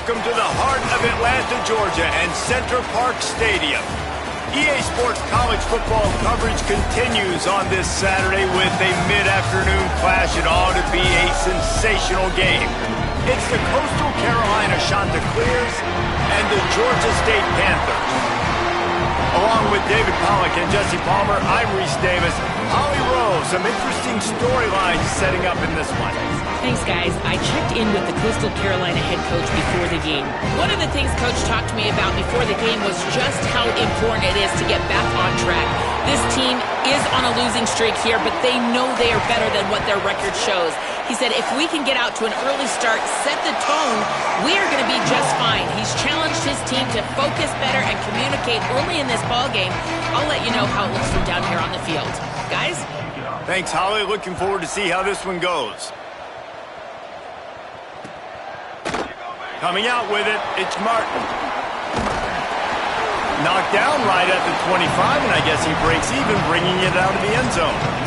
Welcome to the heart of Atlanta, Georgia, and Center Park Stadium. EA Sports college football coverage continues on this Saturday with a mid-afternoon clash. It ought to be a sensational game. It's the Coastal Carolina Chanticleers and the Georgia State Panthers. Along with David Pollack and Jesse Palmer, I'm Reese Davis. Holly Rowe, some interesting storylines setting up in this one. Thanks, guys. I checked in with the Coastal Carolina head coach before the game. One of the things Coach talked to me about before the game was just how important it is to get back on track. This team is on a losing streak here, but they know they are better than what their record shows. He said if we can get out to an early start, set the tone, we are going to be just fine. He's challenged his team to focus better and communicate early in this ballgame. I'll let you know how it looks from down here on the field. Guys? Thanks, Holly. Looking forward to see how this one goes. Coming out with it, it's Martin. Knocked down right at the 25, and I guess he breaks even, bringing it out of the end zone.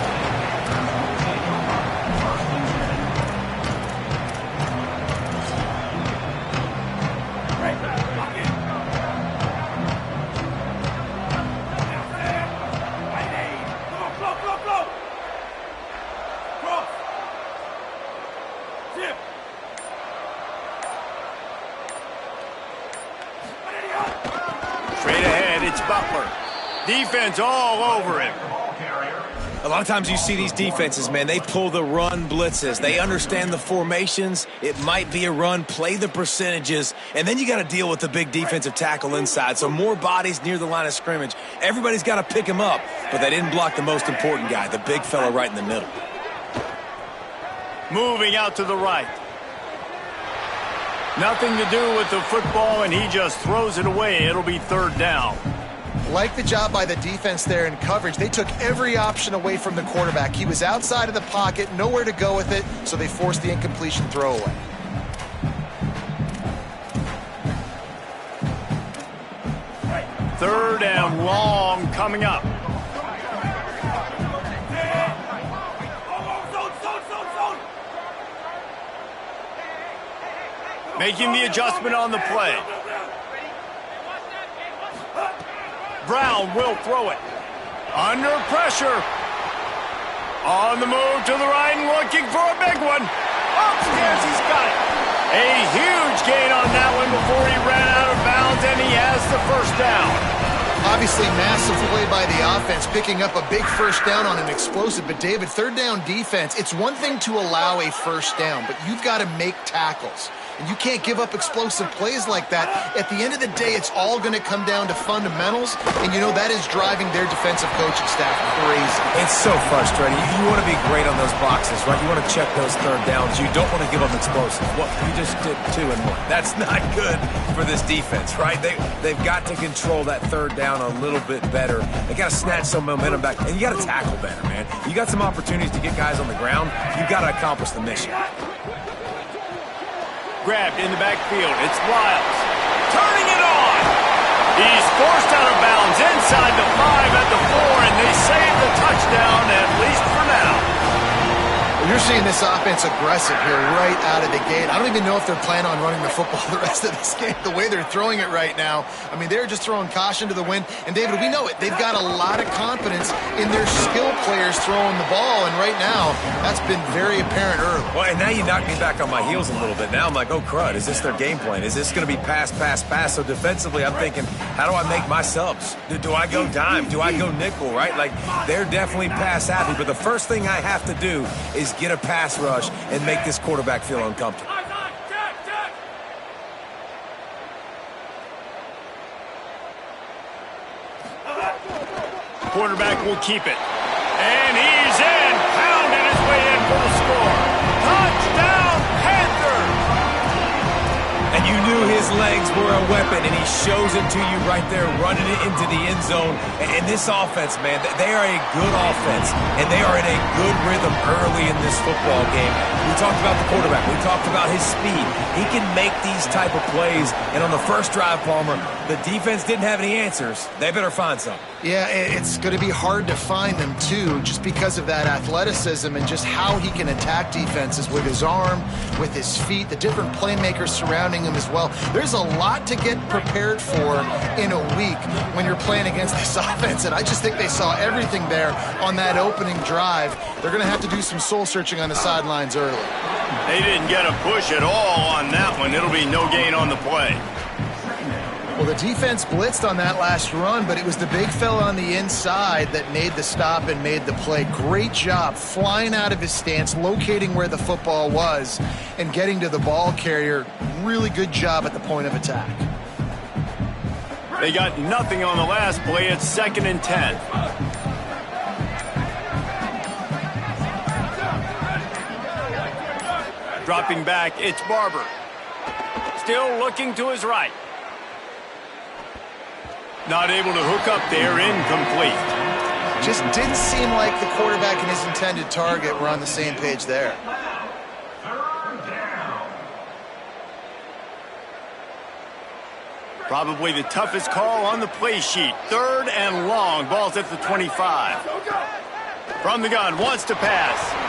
Defense all over him. A lot of times you see these defenses, man, they pull the run blitzes. They understand the formations. It might be a run, play the percentages, and then you got to deal with the big defensive tackle inside. So more bodies near the line of scrimmage. Everybody's got to pick him up, but they didn't block the most important guy, the big fella right in the middle. Moving out to the right. Nothing to do with the football, and he just throws it away. It'll be third down. Like the job by the defense there in coverage. They took every option away from the quarterback. He was outside of the pocket, nowhere to go with it, so they forced the incompletion throwaway. Third and long coming up. Making the adjustment on the play. Brown will throw it. Under pressure. On the move to the right and looking for a big one. Upstairs, he's got it. A huge gain on that one before he ran out of bounds, and he has the first down. Obviously, massive play by the offense, picking up a big first down on an explosive. But, David, third down defense, it's one thing to allow a first down, but you've got to make tackles. And you can't give up explosive plays like that. At the end of the day, it's all going to come down to fundamentals, and you know that is driving their defensive coaching staff crazy. It's so frustrating. You want to be great on those boxes, right? You want to check those third downs. You don't want to give up explosives. Well, you just did 2 and 1. That's not good for this defense, right? They've got to control that third down a little bit better. They got to snatch some momentum back, and you got to tackle better, man. You got some opportunities to get guys on the ground. You got to accomplish the mission. Grabbed in the backfield. It's Wiles. Turning it on. He's forced out of bounds inside the 5 at the 4, and they save the touchdown, at least for now. You're seeing this offense aggressive here right out of the gate. I don't even know if they're planning on running the football the rest of this game, the way they're throwing it right now. I mean, they're just throwing caution to the wind. And, David, we know it. They've got a lot of confidence in their skill players throwing the ball, and right now, that's been very apparent early. Well, and now you knock me back on my heels a little bit. Now I'm like, oh, crud, is this their game plan? Is this going to be pass, pass, pass? So defensively, I'm thinking, how do I make my subs? Do I go dime? Do I go nickel, right? Like, they're definitely pass happy, but the first thing I have to do is get a pass rush and make this quarterback feel uncomfortable. Quarterback will keep it. And he's in. Pounded his way in for the score. Touchdown, Panthers! And you knew his legs were a weapon, and he shows it to you right there, running it into the end zone. And this offense, man, they are a good offense, and they are in a good rhythm early in this football game. We talked about the quarterback. We talked about his speed. He can make these type of plays, and on the first drive, Palmer, the defense didn't have any answers. They better find some. Yeah, it's going to be hard to find them, too, just because of that athleticism and just how he can attack defenses with his arm, with his feet, the different playmakers surrounding him as as well. There's a lot to get prepared for in a week when you're playing against this offense, and I just think they saw everything there on that opening drive. They're going to have to do some soul-searching on the sidelines early. They didn't get a push at all on that one. It'll be no gain on the play. Well, the defense blitzed on that last run, but it was the big fella on the inside that made the stop and made the play. Great job flying out of his stance, locating where the football was, and getting to the ball carrier. Really good job at the point of attack. They got nothing on the last play. It's 2nd and 10. Dropping back, it's Barber. Still looking to his right. Not able to hook up there, incomplete. Just didn't seem like the quarterback and his intended target were on the same page there. Probably the toughest call on the play sheet. 3rd and long. Ball's at the 25. From the gun, wants to pass.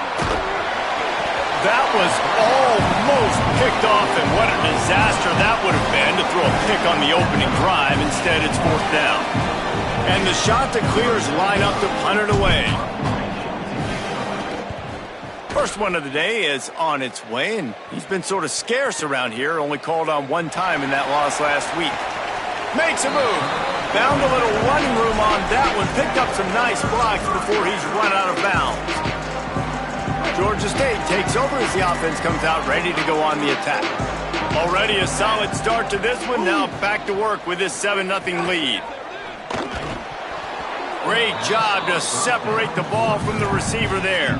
That was almost picked off, and what a disaster that would have been to throw a pick on the opening drive. Instead, it's 4th down. And the shot that clears line up to punt it away. First one of the day is on its way, and he's been sort of scarce around here, only called on one time in that loss last week. Makes a move. Found a little running room on that one. Picked up some nice blocks before he's run out of bounds. Georgia State takes over as the offense comes out ready to go on the attack. Already a solid start to this one. Now back to work with this 7-0 lead. Great job to separate the ball from the receiver there.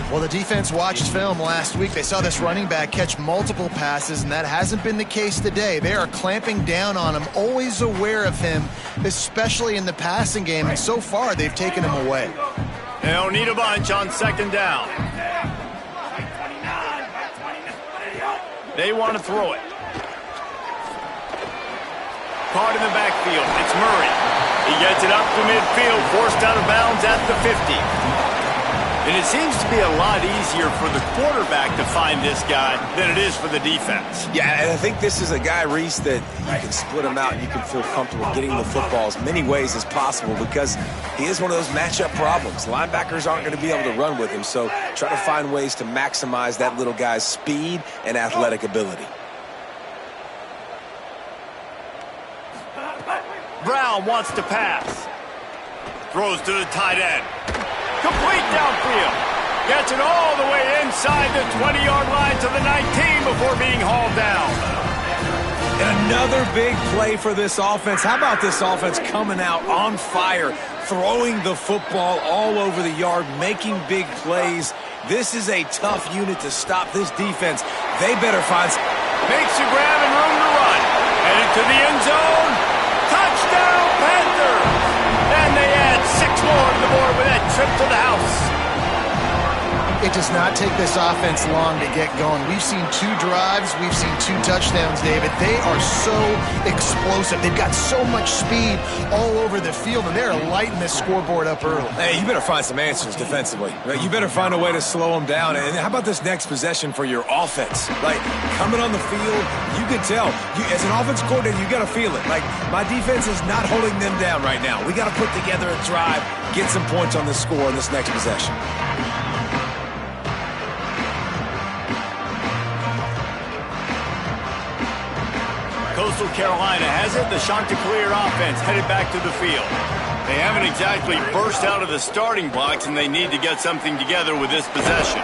Well, the defense watched film last week. They saw this running back catch multiple passes, and that hasn't been the case today. They are clamping down on him, always aware of him, especially in the passing game, and so far they've taken him away. They don't need a bunch on 2nd down. They want to throw it. Caught in the backfield. It's Murray. He gets it up to midfield, forced out of bounds at the 50. And it seems to be a lot easier for the quarterback to find this guy than it is for the defense. Yeah, and I think this is a guy, Reese, that you can split him out and you can feel comfortable getting the football as many ways as possible because he is one of those matchup problems. Linebackers aren't going to be able to run with him, so try to find ways to maximize that little guy's speed and athletic ability. Brown wants to pass. Throws to the tight end. Complete downfield. Gets it all the way inside the 20-yard line to the 19 before being hauled down. And another big play for this offense. How about this offense coming out on fire, throwing the football all over the yard, making big plays. This is a tough unit to stop this defense. They better find... Makes a grab and room to run. Headed to the end zone. Touchdown, Panthers! And they add 6 more to the board with that trip to the house. It does not take this offense long to get going. We've seen 2 drives. We've seen 2 touchdowns, David. They are so explosive. They've got so much speed all over the field, and they're lighting this scoreboard up early. Hey, you better find some answers defensively. You better find a way to slow them down. And how about this next possession for your offense? Like, coming on the field, you can tell. As an offensive coordinator, you got to feel it. Like, my defense is not holding them down right now. We got to put together a drive, get some points on the score in this next possession. Coastal Carolina has it. The Chanticleer offense headed back to the field. They haven't exactly burst out of the starting blocks, and they need to get something together with this possession.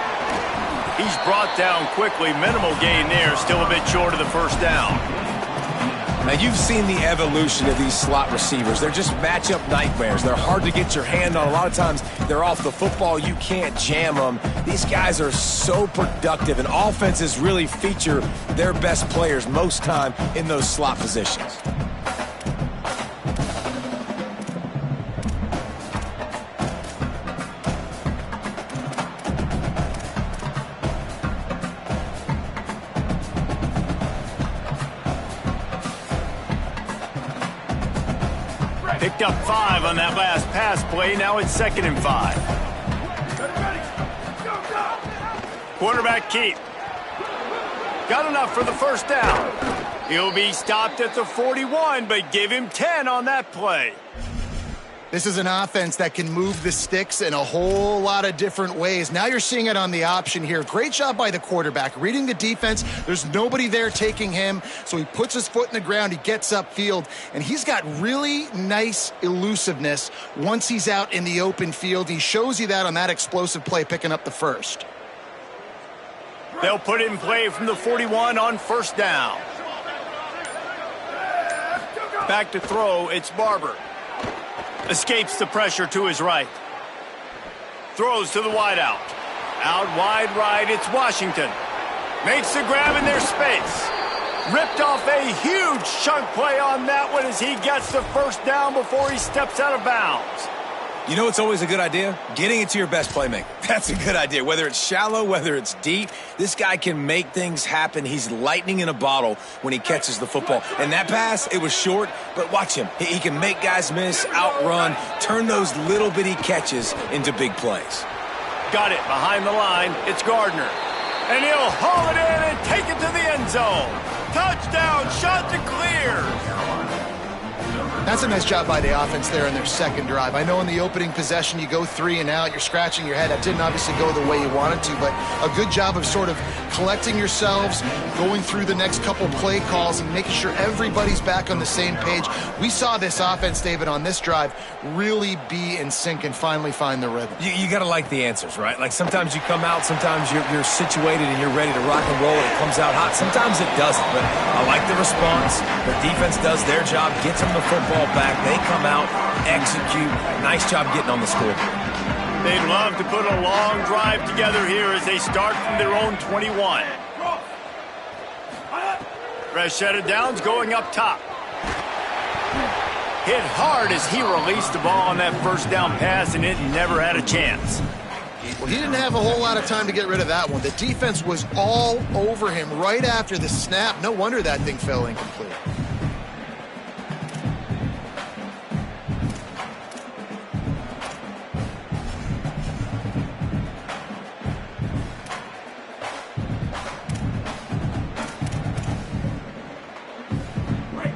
He's brought down quickly. Minimal gain there. Still a bit short of the 1st down. Now, you've seen the evolution of these slot receivers. They're just matchup nightmares. They're hard to get your hand on. A lot of times, they're off the football. You can't jam them. These guys are so productive, and offenses really feature their best players most time in those slot positions. Picked up 5 on that last pass play. Now it's 2nd and 5. Quarterback keep. Got enough for the 1st down. He'll be stopped at the 41, but give him 10 on that play. This is an offense that can move the sticks in a whole lot of different ways. Now you're seeing it on the option here. Great job by the quarterback. Reading the defense, there's nobody there taking him, so he puts his foot in the ground, he gets upfield, and he's got really nice elusiveness once he's out in the open field. He shows you that on that explosive play, picking up the first. They'll put it in play from the 41 on first down. Back to throw, it's Barber. Escapes the pressure to his right. Throws to the wideout. Out wide right, it's Washington. Makes the grab in their space. Ripped off a huge chunk play on that one as he gets the first down before he steps out of bounds. You know it's always a good idea? Getting it to your best playmaker. That's a good idea. Whether it's shallow, whether it's deep, this guy can make things happen. He's lightning in a bottle when he catches the football. And that pass, it was short, but watch him. He can make guys miss, outrun, turn those little bitty catches into big plays. Got it behind the line. It's Gardner. And he'll haul it in and take it to the end zone. Touchdown, shot to clear. That's a nice job by the offense there in their second drive. I know in the opening possession you go 3 and out, you're scratching your head. That didn't obviously go the way you wanted to, but a good job of sort of collecting yourselves, going through the next couple play calls and making sure everybody's back on the same page. We saw this offense, David, on this drive really be in sync and finally find the rhythm. You got to like the answers, right? Like sometimes you come out, sometimes you're situated and you're ready to rock and roll and it comes out hot. Sometimes it doesn't, but I like the response. The defense does their job, gets them the football back. They come out, execute. Nice job getting on the scoreboard. They'd love to put a long drive together here as they start from their own 21. Fresh set of downs going up top. Hit hard as he released the ball on that first down pass, and it never had a chance. Well, he didn't have a whole lot of time to get rid of that one. The defense was all over him right after the snap. No wonder that thing fell incomplete.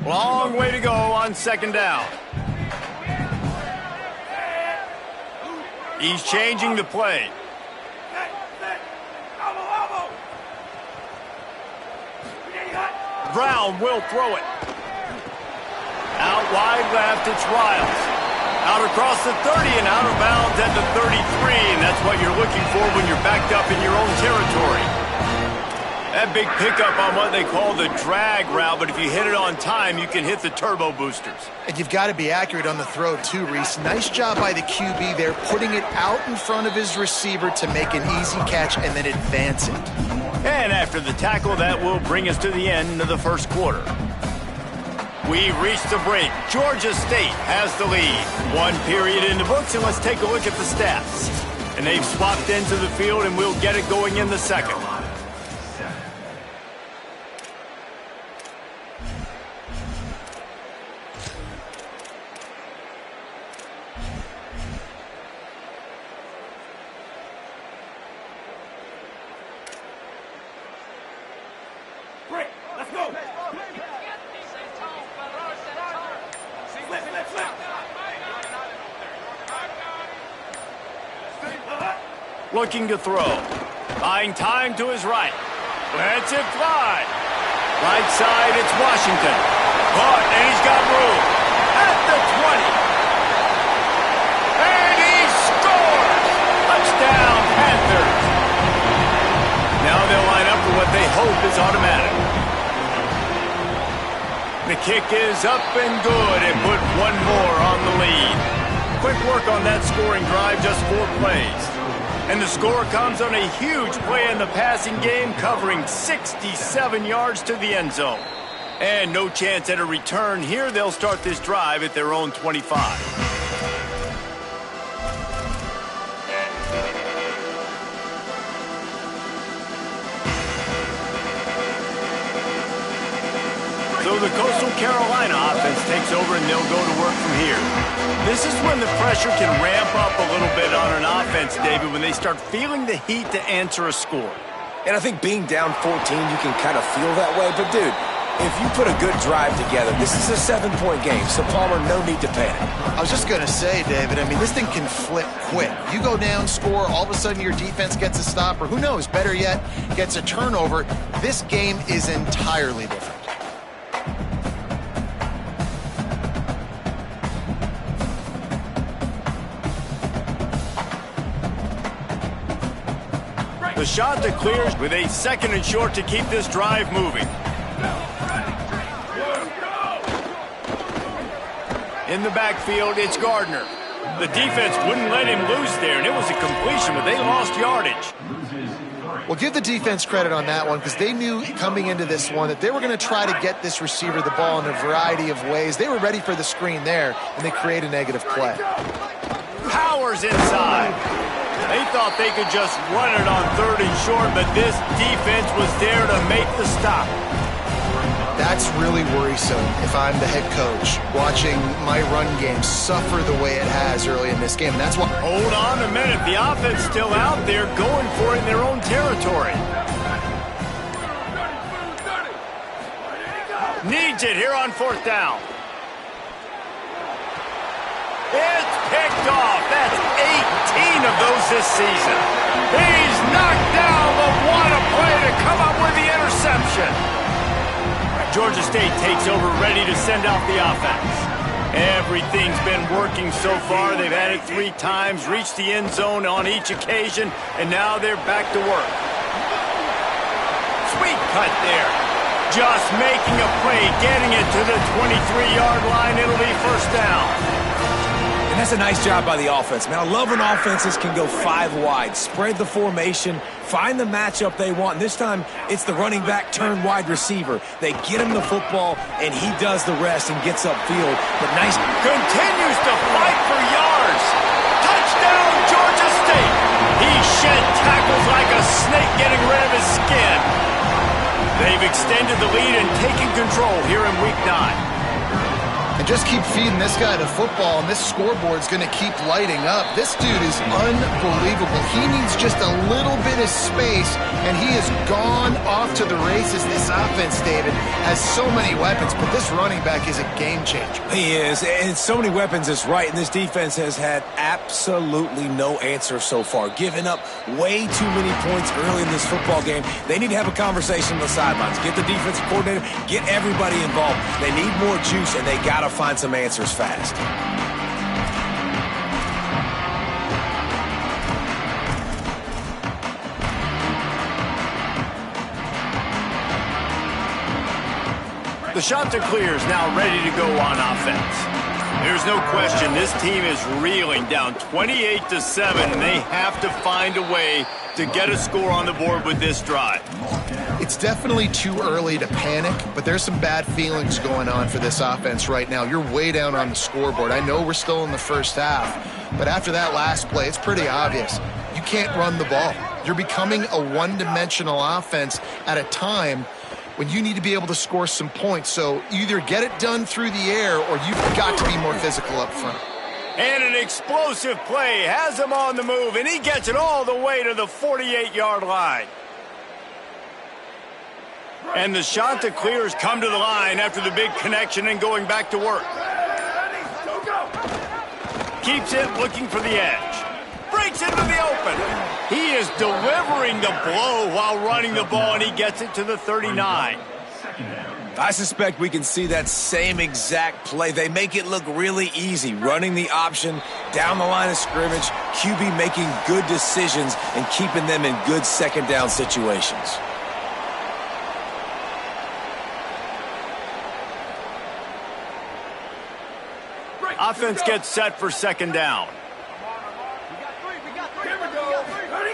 Long way to go on second down. He's changing the play. Brown will throw it. Out wide left, it's Riles. Out across the 30 and out of bounds at the 33, and that's what you're looking for when you're backed up in your own territory. That big pickup on what they call the drag route, but if you hit it on time, you can hit the turbo boosters. And you've got to be accurate on the throw too, Reese. Nice job by the QB there, putting it out in front of his receiver to make an easy catch and then advance it. And after the tackle, that will bring us to the end of the first quarter. We've reached the break. Georgia State has the lead. One period in the books, and let's take a look at the stats. And they've swapped into the field, and we'll get it going in the second. Looking to throw. Buying time to his right. Lets it fly. Right side, it's Washington. Caught, and he's got room. At the 20. And he scores! Touchdown, Panthers. Now they'll line up for what they hope is automatic. The kick is up and good and put one more on the lead. Quick work on that scoring drive, just 4 plays. And the score comes on a huge play in the passing game, covering 67 yards to the end zone. And no chance at a return here. They'll start this drive at their own 25. So the Coastal Carolina offense takes over and they'll go to work from here. This is when the pressure can ramp up a little bit on an offense, David, when they start feeling the heat to answer a score. And I think being down 14, you can kind of feel that way. But, dude, If you put a good drive together, this is a 7-point game, so Palmer, no need to panic. I was just going to say, David, I mean, this thing can flip quick. You go down, score, all of a sudden your defense gets a stop, or who knows, better yet, gets a turnover. This game is entirely different. The shot that clears with a 2nd and short to keep this drive moving. In the backfield, it's Gardner. The defense wouldn't let him loose there, and it was a completion, but they lost yardage. Well, give the defense credit on that one because they knew coming into this one that they were going to try to get this receiver the ball in a variety of ways. They were ready for the screen there, and they create a negative play. Powers inside. They thought they could just run it on 3rd and short, but this defense was there to make the stop. That's really worrisome if I'm the head coach watching my run game suffer the way it has early in this game. And that's why. Hold on a minute. The offense still out there going for it in their own territory. Needs it here on 4th down. It's picked off. That's 18 of those this season. He's knocked down, but what a play to come up with the interception. Georgia State takes over, ready to send out the offense. Everything's been working so far. They've had it 3 times, reached the end zone on each occasion, and now they're back to work. Sweet cut there. Just making a play, getting it to the 23-yard line. It'll be 1st down. And that's a nice job by the offense, man. I love when offenses can go 5 wide, spread the formation, find the matchup they want. And this time, it's the running back turned wide receiver. They get him the football, and he does the rest and gets upfield. But nice. Continues to fight for yards. Touchdown, Georgia State. He shed tackles like a snake getting rid of his skin. They've extended the lead and taken control here in Week 9. And just keep feeding this guy the football, and this scoreboard's going to keep lighting up. This dude is unbelievable. He needs just a little bit of space, and he has gone off to the races. This offense, David, has so many weapons, but this running back is a game changer. He is, and so many weapons is right, and this defense has had absolutely no answer so far, giving up way too many points early in this football game. They need to have a conversation on the sidelines. Get the defensive coordinator, get everybody involved. They need more juice, and they got to find some answers fast. The shot to clear is now ready to go on offense. There's no question this team is reeling down 28-7, and they have to find a way to get a score on the board with this drive. It's definitely too early to panic, but there's some bad feelings going on for this offense right now. You're way down on the scoreboard. I know we're still in the 1st half, but after that last play, it's pretty obvious. You can't run the ball. You're becoming a one-dimensional offense at a time when you need to be able to score some points. So either get it done through the air or you've got to be more physical up front. And an explosive play has him on the move, and he gets it all the way to the 48-yard line. And the shot that clears come to the line after the big connection and going back to work. Keeps it looking for the edge. Breaks into the open. He is delivering the blow while running the ball, and he gets it to the 39. I suspect we can see that same exact play. They make it look really easy, running the option down the line of scrimmage, QB making good decisions and keeping them in good 2nd down situations. Offense gets set for 2nd down.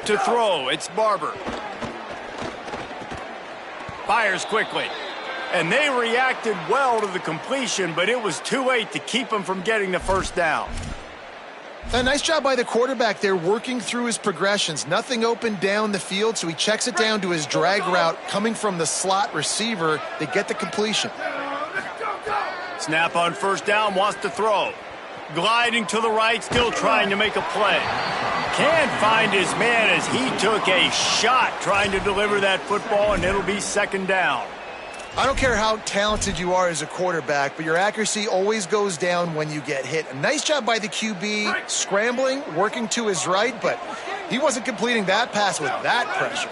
To throw, it's Barber. Fires quickly. And they reacted well to the completion, but it was too late to keep them from getting the 1st down. A nice job by the quarterback there, working through his progressions. Nothing open down the field, so he checks it down to his drag route coming from the slot receiver. They get the completion. Snap on 1st down, wants to throw. Gliding to the right, still trying to make a play. Can't find his man as he took a shot trying to deliver that football, and it'll be 2nd down. I don't care how talented you are as a quarterback, but your accuracy always goes down when you get hit. A nice job by the QB, scrambling, working to his right, but he wasn't completing that pass with that pressure.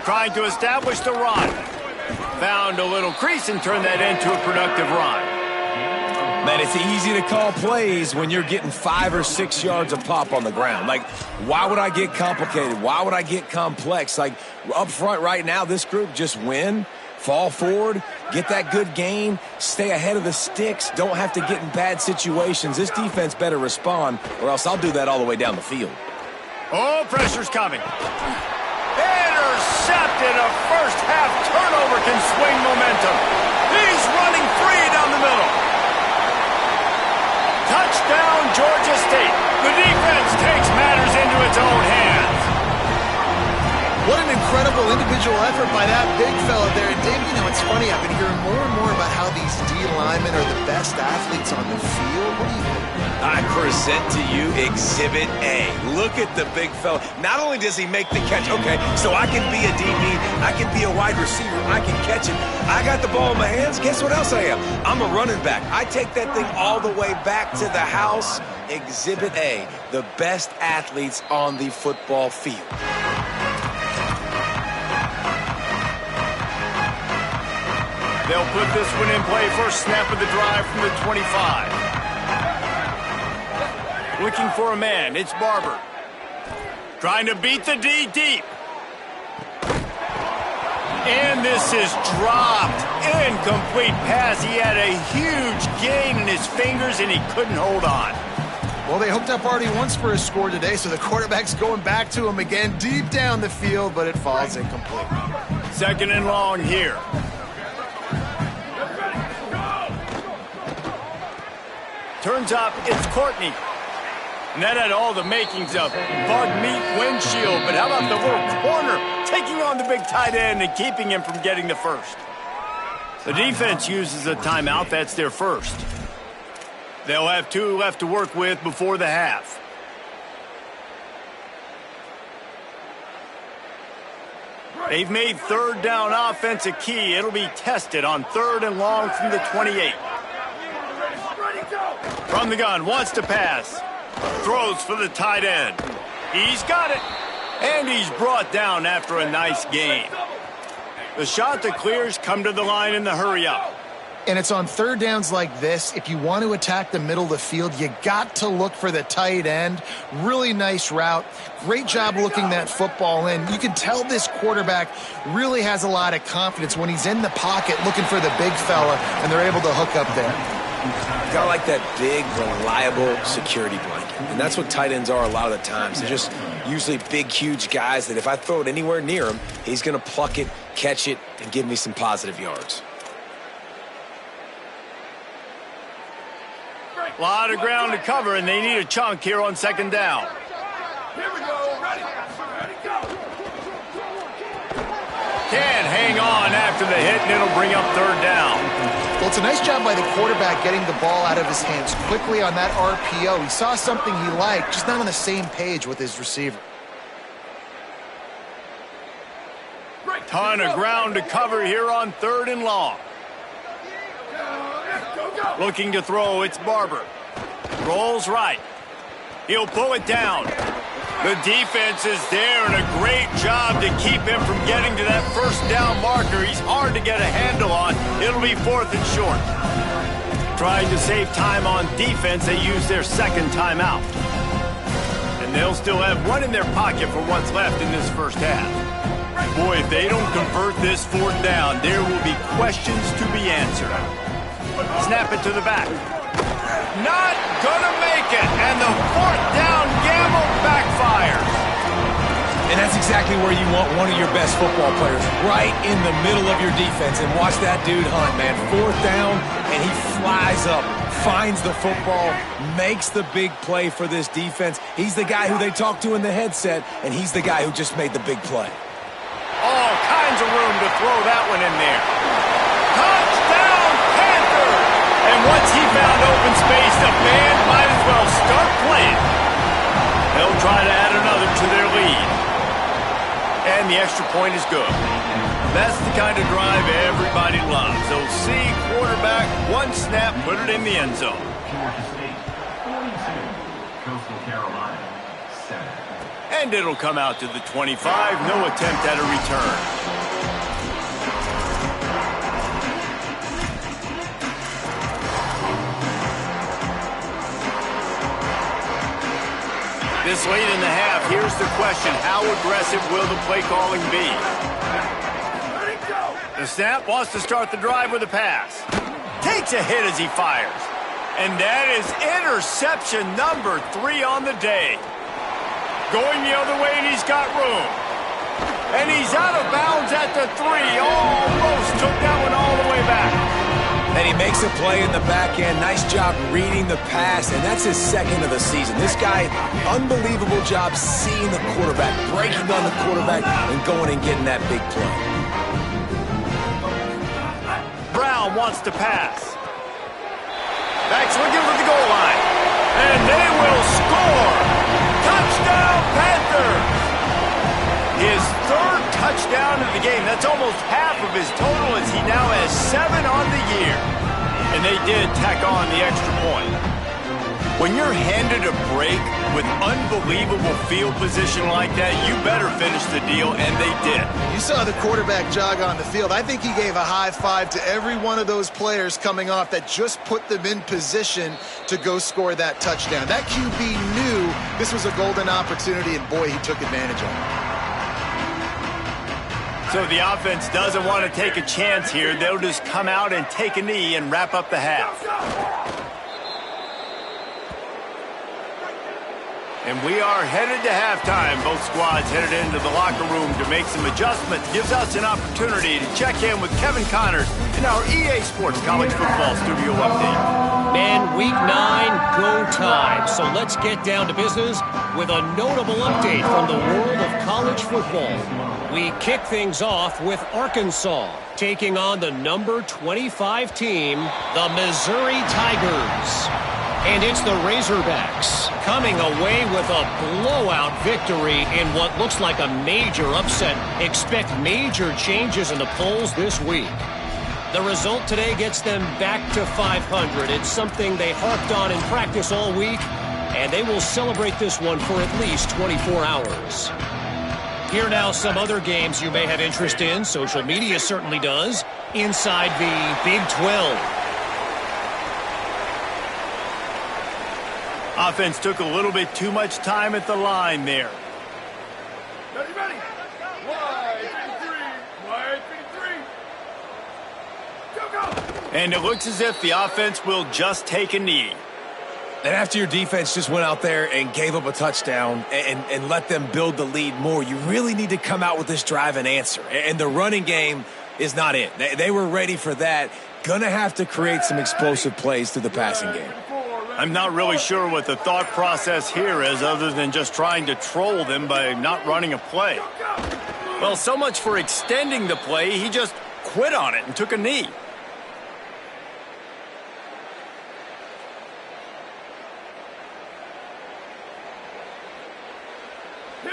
Trying to establish the run. Found a little crease and turned that into a productive run. Man, it's easy to call plays when you're getting 5 or 6 yards a pop on the ground. Like, why would I get complicated? Why would I get complex? Like, up front right now, this group just win, fall forward, get that good gain, stay ahead of the sticks, don't have to get in bad situations. This defense better respond, or else I'll do that all the way down the field. Oh, pressure's coming. Intercepted. A first-half turnover can swing momentum. He's running free down the middle. Touchdown, Georgia State. The defense takes matters into its own hands. What an incredible individual effort by that big fella there. And Dave, you know, it's funny. I've been hearing more and more about how these D linemen are the best athletes on the field. What do you think? I present to you Exhibit A. Look at the big fella. Not only does he make the catch, okay, so I can be a DB, I can be a wide receiver, I can catch it. I got the ball in my hands. Guess what else I am? I'm a running back. I take that thing all the way back to the house. Exhibit A, the best athletes on the football field. They'll put this one in play. First snap of the drive from the 25. Looking for a man. It's Barber. Trying to beat the D deep. And this is dropped. Incomplete pass. He had a huge gain in his fingers, and he couldn't hold on. Well, they hooked up already once for a score today, so the quarterback's going back to him again deep down the field, but it falls incomplete. Second and long here. Turns up, it's Courtney. And that had all the makings of bug meat windshield. But how about the little corner taking on the big tight end and keeping him from getting the first? The defense uses a timeout. That's their first. They'll have 2 left to work with before the half. They've made third down offense a key. It'll be tested on third and long from the 28. From the gun, wants to pass. Throws for the tight end. He's got it. And he's brought down after a nice gain. The shot that clears come to the line in the hurry-up. And it's on third downs like this. If you want to attack the middle of the field, you got to look for the tight end. Really nice route. Great job looking that football in. You can tell this quarterback really has a lot of confidence when he's in the pocket looking for the big fella, and they're able to hook up there. Got like that big, reliable security blanket. And that's what tight ends are a lot of the times. They're just usually big, huge guys that if I throw it anywhere near him, he's going to pluck it, catch it, and give me some positive yards. A lot of ground to cover, and they need a chunk here on second down. Here we go. Ready, go. Can't hang on after the hit, and it'll bring up third down. Well, it's a nice job by the quarterback getting the ball out of his hands quickly on that RPO. He saw something he liked, just not on the same page with his receiver. Ton of ground to cover here on third and long. Looking to throw, it's Barber. Rolls right. He'll pull it down. The defense is there, and a great job to keep him from getting to that first down marker. He's hard to get a handle on. It'll be fourth and short. Trying to save time on defense, they use their second timeout. And they'll still have one in their pocket for what's left in this first half. Boy, if they don't convert this fourth down, there will be questions to be answered. Snap it to the back. Not gonna make it, and the fourth down gamble backfires. And that's exactly where you want one of your best football players, right in the middle of your defense. And watch that dude hunt, man. Fourth down, and he flies up, finds the football, makes the big play for this defense. He's the guy who they talk to in the headset, and he's the guy who just made the big play. All kinds of room to throw that one in there. Touchdown, Panthers! And once he found open space, the band might as well start playing. They'll try to add another to their lead. And the extra point is good. That's the kind of drive everybody loves. OC, quarterback, one snap, put it in the end zone. Georgia State, 42. Coastal Carolina, 7. And it'll come out to the 25. No attempt at a return. This late in the half, here's the question. How aggressive will the play calling be? The snap wants to start the drive with a pass. Takes a hit as he fires. And that is interception number 3 on the day. Going the other way, and he's got room. And he's out of bounds at the 3. Almost took that one all the way back. And he makes a play in the back end. Nice job reading the pass, and that's his second of the season. This guy, unbelievable job seeing the quarterback, breaking on the quarterback, and going and getting that big play. Brown wants to pass. Back's looking for the goal line. And they will score. Touchdown, Panthers! His 3rd touchdown of the game. That's almost half of his total as he now has 7 on the year. And they did tack on the extra point. When you're handed a break with unbelievable field position like that, you better finish the deal, and they did. You saw the quarterback jog on the field. I think he gave a high five to every one of those players coming off that just put them in position to go score that touchdown. That QB knew this was a golden opportunity, and boy, he took advantage of it. So the offense doesn't want to take a chance here. They'll just come out and take a knee and wrap up the half. And we are headed to halftime. Both squads headed into the locker room to make some adjustments. Gives us an opportunity to check in with Kevin Connors in our EA Sports College Football Studio Update. Man, Week 9, go time. So let's get down to business with a notable update from the world of college football. We kick things off with Arkansas taking on the number 25 team, the Missouri Tigers. And it's the Razorbacks coming away with a blowout victory in what looks like a major upset. Expect major changes in the polls this week. The result today gets them back to 500. It's something they harped on in practice all week, and they will celebrate this one for at least 24 hours. Here now some other games you may have interest in. Social media certainly does. Inside the Big 12. Offense took a little bit too much time at the line there. Ready, ready. Wide 3. Go, go. And it looks as if the offense will just take a knee. And after your defense just went out there and gave up a touchdown and let them build the lead more, you really need to come out with this drive and answer. And the running game is not it. They were ready for that. Gonna have to create some explosive plays through the passing game. I'm not really sure what the thought process here is other than just trying to troll them by not running a play. Well, so much for extending the play. He just quit on it and took a knee.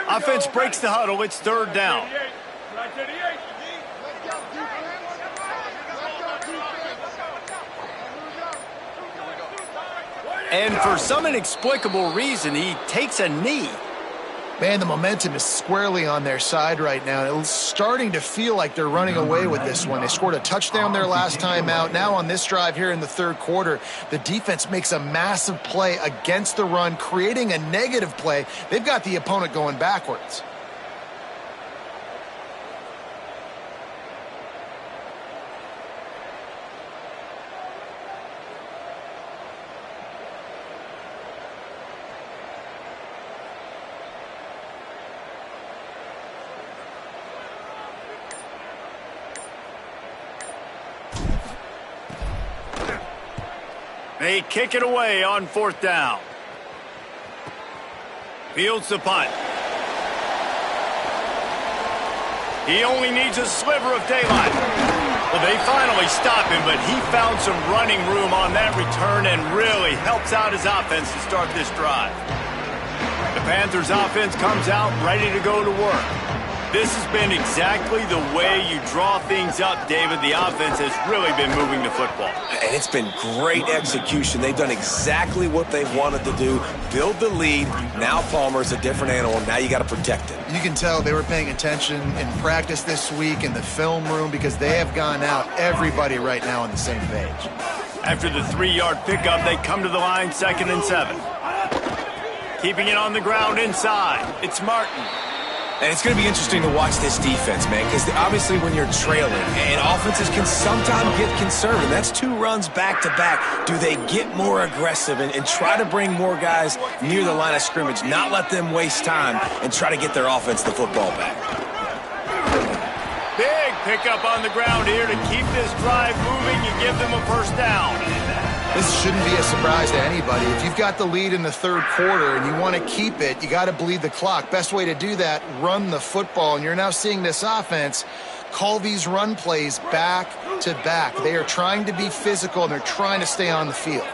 Offense breaks the huddle. It's 3rd down. And for some inexplicable reason, he takes a knee. Man, the momentum is squarely on their side right now. It's starting to feel like they're running away with this one. They scored a touchdown their last time out. Now on this drive here in the 3rd quarter, the defense makes a massive play against the run, creating a negative play. They've got the opponent going backwards. They kick it away on 4th down. Fields the punt. He only needs a sliver of daylight. Well, they finally stop him, but he found some running room on that return and really helps out his offense to start this drive. The Panthers offense comes out ready to go to work. This has been exactly the way you draw things up, David. The offense has really been moving the football. And it's been great execution. They've done exactly what they've wanted to do. Build the lead. Now Palmer's a different animal. Now you got to protect him. You can tell they were paying attention in practice this week in the film room because they have gone out, everybody right now on the same page. After the 3-yard pickup, they come to the line 2nd and 7. Keeping it on the ground inside. It's Martin. And it's going to be interesting to watch this defense, man, because obviously when you're trailing, and offenses can sometimes get conservative. That's 2 runs back-to-back. Do they get more aggressive and try to bring more guys near the line of scrimmage, not let them waste time, and try to get their offense the football back? Big pickup on the ground here to keep this drive moving and give them a first down. This shouldn't be a surprise to anybody. If you've got the lead in the 3rd quarter and you want to keep it, you got to bleed the clock. Best way to do that, run the football. And you're now seeing this offense call these run plays back to back. They are trying to be physical, and they're trying to stay on the field.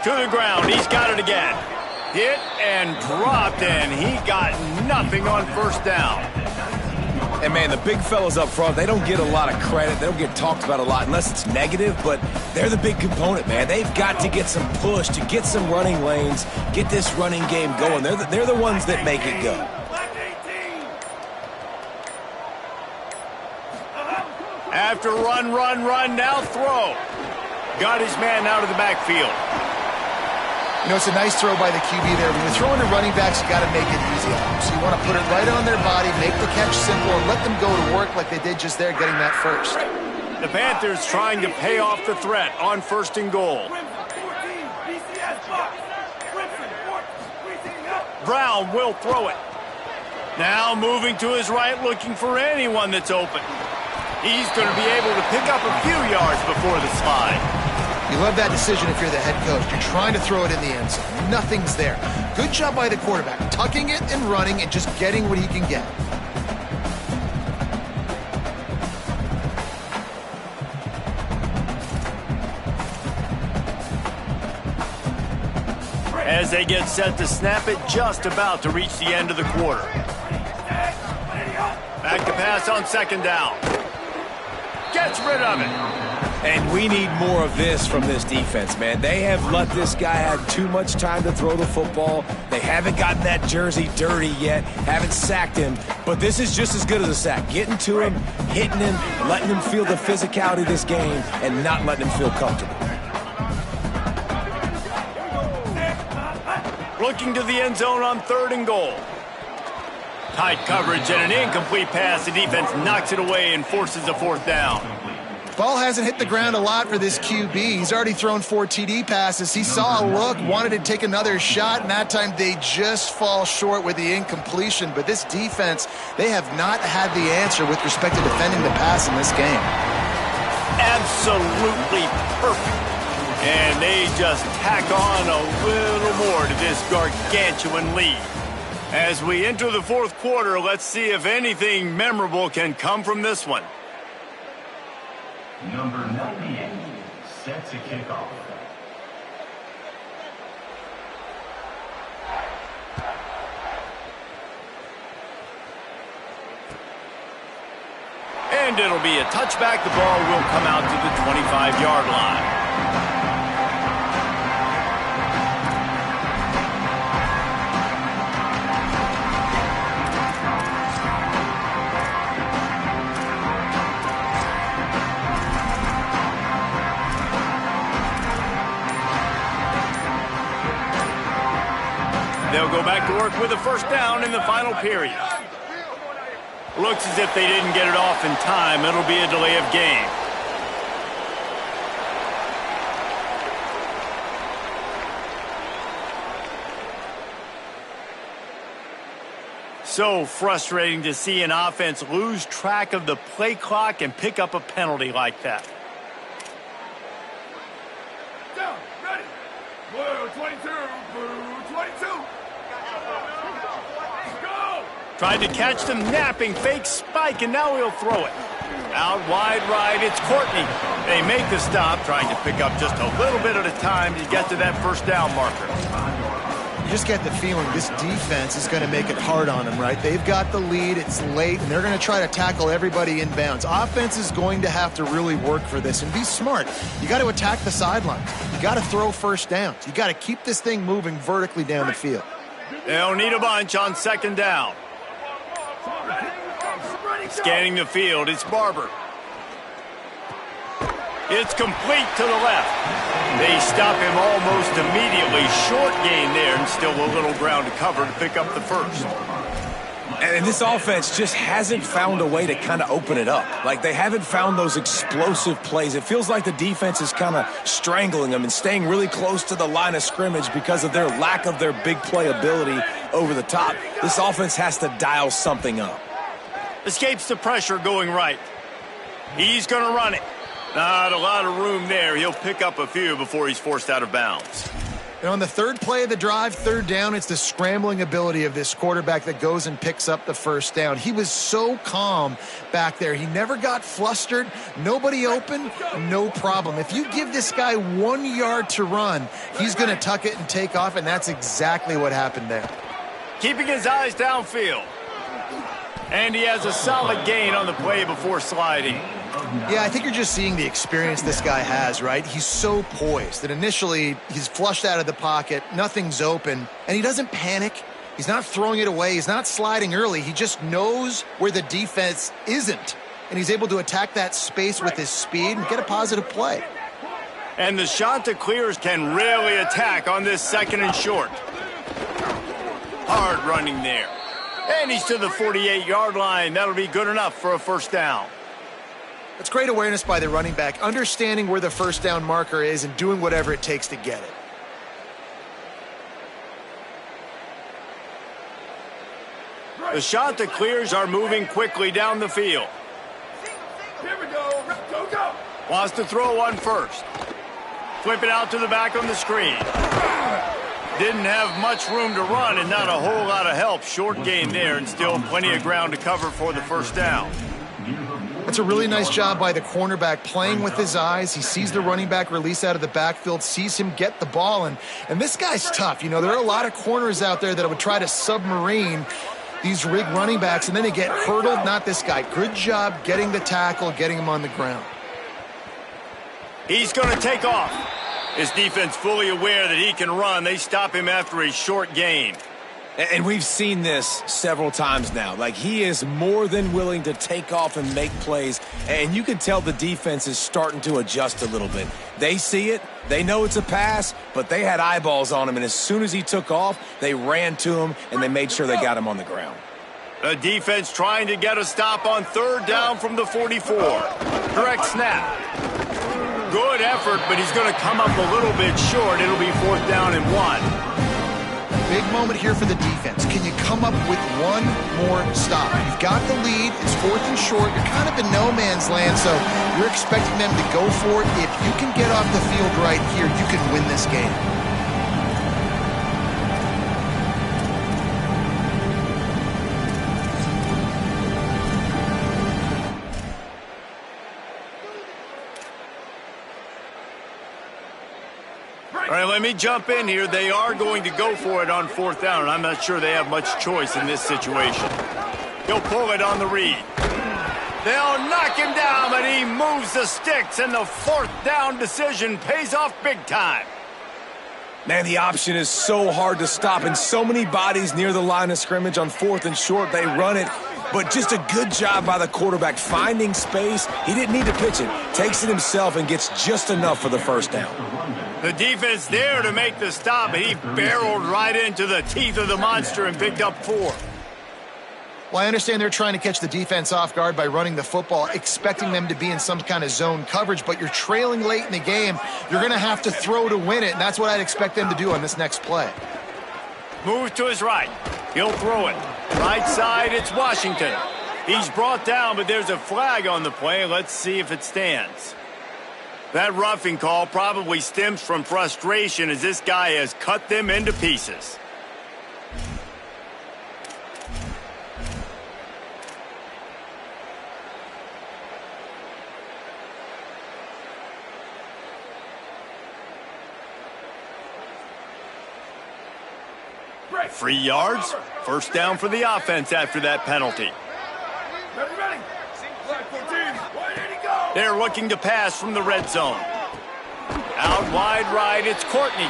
To the ground. He's got it again. Hit and dropped, and he got nothing on first down. And, man, the big fellas up front, they don't get a lot of credit. They don't get talked about a lot unless it's negative, but they're the big component, man. They've got to get some push, to get some running lanes, get this running game going. They're the ones that make it go. After run, now throw. Got his man out of the backfield. You know, it's a nice throw by the QB there. When you're throwing to running backs, you got to make it easy on them. So you want to put it right on their body, make the catch simple, and let them go to work like they did just there, getting that first. The Panthers trying to pay off the threat on 1st and goal. Brown will throw it. Now moving to his right, looking for anyone that's open. He's going to be able to pick up a few yards before the slide. You love that decision if you're the head coach. You're trying to throw it in the end zone. Nothing's there. Good job by the quarterback, tucking it and running and just getting what he can get. As they get set to snap it, just about to reach the end of the quarter. Back to pass on 2nd down. Gets rid of it. And we need more of this from this defense, man. They have let this guy have too much time to throw the football. They haven't gotten that jersey dirty yet, haven't sacked him. But this is just as good as a sack. Getting to him, hitting him, letting him feel the physicality of this game, and not letting him feel comfortable. Looking to the end zone on 3rd and goal. Tight coverage and an incomplete pass. The defense knocks it away and forces a 4th down. Ball hasn't hit the ground a lot for this QB. He's already thrown 4 TD passes. He saw a look, wanted to take another shot, and that time they just fall short with the incompletion. But this defense, they have not had the answer with respect to defending the pass in this game. Absolutely perfect. And they just tack on a little more to this gargantuan lead. As we enter the 4th quarter, let's see if anything memorable can come from this one. Number 98, set to kick off. And it'll be a touchback. The ball will come out to the 25-yard line. They'll go back to work with a first down in the final period. Looks as if they didn't get it off in time. It'll be a delay of game. So frustrating to see an offense lose track of the play clock and pick up a penalty like that. Down, ready. Blue 22, blue 22. Go! Tried to catch them napping, fake spike, and now he'll throw it. Out wide right, it's Courtney. They make the stop, trying to pick up just a little bit at a time to get to that first down marker. You just get the feeling this defense is going to make it hard on them, right? They've got the lead, it's late, and they're going to try to tackle everybody inbounds. Offense is going to have to really work for this and be smart. You got to attack the sidelines. You got to throw first downs. You got to keep this thing moving vertically down the field. They'll need a bunch on second down. Scanning the field, it's Barber. It's complete to the left. They stop him almost immediately. Short gain there, and still a little ground to cover to pick up the first. And this offense just hasn't found a way to kind of open it up. Like, they haven't found those explosive plays. It feels like the defense is kind of strangling them and staying really close to the line of scrimmage because of their lack of their big play ability over the top. This offense has to dial something up. Escapes the pressure going right. He's going to run it. Not a lot of room there. He'll pick up a few before he's forced out of bounds. And on the third play of the drive, third down, it's the scrambling ability of this quarterback that goes and picks up the first down. He was so calm back there. He never got flustered. Nobody open, no problem. If you give this guy 1 yard to run, he's going to tuck it and take off, and that's exactly what happened there. Keeping his eyes downfield. And he has a solid gain on the play before sliding. Yeah, I think you're just seeing the experience this guy has, right? He's so poised that initially he's flushed out of the pocket, nothing's open, and he doesn't panic. He's not throwing it away. He's not sliding early. He just knows where the defense isn't, and he's able to attack that space with his speed and get a positive play. And the Chanticleers can really attack on this second and short. Hard running there. And he's to the 48-yard line. That'll be good enough for a first down. It's great awareness by the running back, understanding where the first down marker is and doing whatever it takes to get it. The Chanticleers are moving quickly down the field. Here we go. Go, go. Wants to throw one first. Flip it out to the back on the screen. Didn't have much room to run and not a whole lot of help. Short gain there and still plenty of ground to cover for the first down. That's a really nice job by the cornerback, playing with his eyes. He sees the running back release out of the backfield, sees him get the ball, and this guy's tough. You know, there are a lot of corners out there that would try to submarine these rig running backs, and then they get hurdled. Not this guy. Good job getting the tackle, getting him on the ground. He's going to take off. His defense fully aware that he can run. They stop him after a short gain. And we've seen this several times now. Like, he is more than willing to take off and make plays. And you can tell the defense is starting to adjust a little bit. They see it. They know it's a pass, but they had eyeballs on him. And as soon as he took off, they ran to him, and they made sure they got him on the ground. The defense trying to get a stop on third down from the 44. Direct snap. Good effort, but he's going to come up a little bit short. It'll be fourth down and 1. Big moment here for the defense. Can you come up with one more stop? You've got the lead. It's fourth and short. You're kind of in no man's land, so you're expecting them to go for it. If you can get off the field right here, you can win this game. All right, let me jump in here. They are going to go for it on fourth down, and I'm not sure they have much choice in this situation. He'll pull it on the read. They'll knock him down, but he moves the sticks, and the fourth down decision pays off big time. Man, the option is so hard to stop, and so many bodies near the line of scrimmage on fourth and short. They run it, but just a good job by the quarterback finding space. He didn't need to pitch it. Takes it himself and gets just enough for the first down. The defense there to make the stop, and he barreled right into the teeth of the monster and picked up 4. Well, I understand they're trying to catch the defense off guard by running the football, expecting them to be in some kind of zone coverage, but you're trailing late in the game. You're going to have to throw to win it, and that's what I'd expect them to do on this next play. Move to his right. He'll throw it. Right side, it's Washington. He's brought down, but there's a flag on the play. Let's see if it stands. That roughing call probably stems from frustration as this guy has cut them into pieces. 3 yards. First down for the offense after that penalty. Ready. Flag 14. Why did he go? They're looking to pass from the red zone. Out wide right, it's Courtney.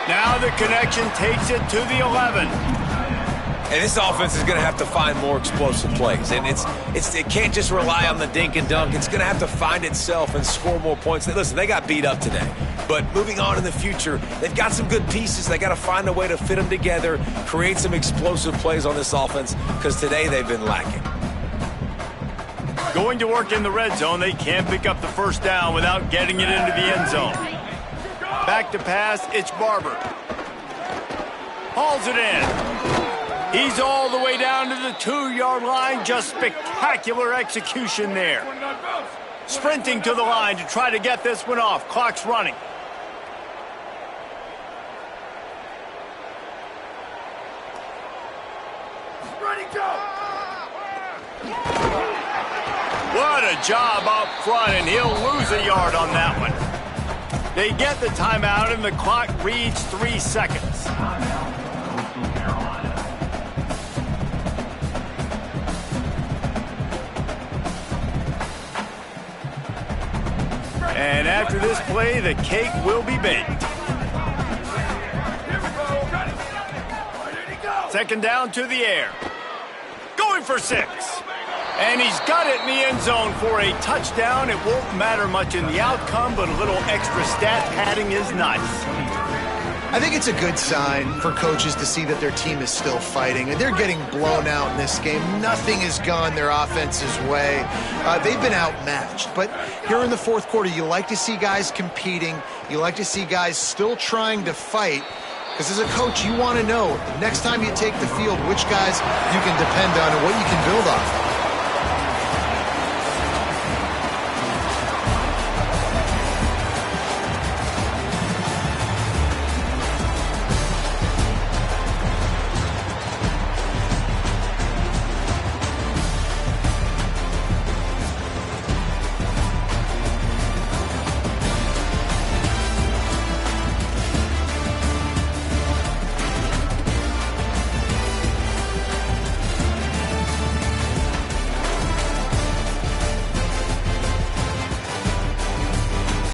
Now the connection takes it to the 11. And this offense is going to have to find more explosive plays. And it can't just rely on the dink and dunk. It's going to have to find itself and score more points. Listen, they got beat up today. But moving on in the future, they've got some good pieces. They got to find a way to fit them together, create some explosive plays on this offense, because today they've been lacking. Going to work in the red zone, they can't pick up the first down without getting it into the end zone. Back to pass, it's Barber. Hauls it in. He's all the way down to the 2-yard line. Just spectacular execution there. Sprinting to the line to try to get this one off. Clock's running. Ready, go! What a job up front, and he'll lose a yard on that one. They get the timeout, and the clock reads 3 seconds. And after this play, the cake will be baked. Here we go. Ready. Why did he go? Second down to the air. Going for 6. And he's got it in the end zone for a touchdown. It won't matter much in the outcome, but a little extra stat padding is nice. I think it's a good sign for coaches to see that their team is still fighting, and they're getting blown out in this game. Nothing has gone their offense's way. They've been outmatched. But here in the fourth quarter, you like to see guys competing. You like to see guys still trying to fight. Because as a coach, you want to know next time you take the field which guys you can depend on and what you can build off of.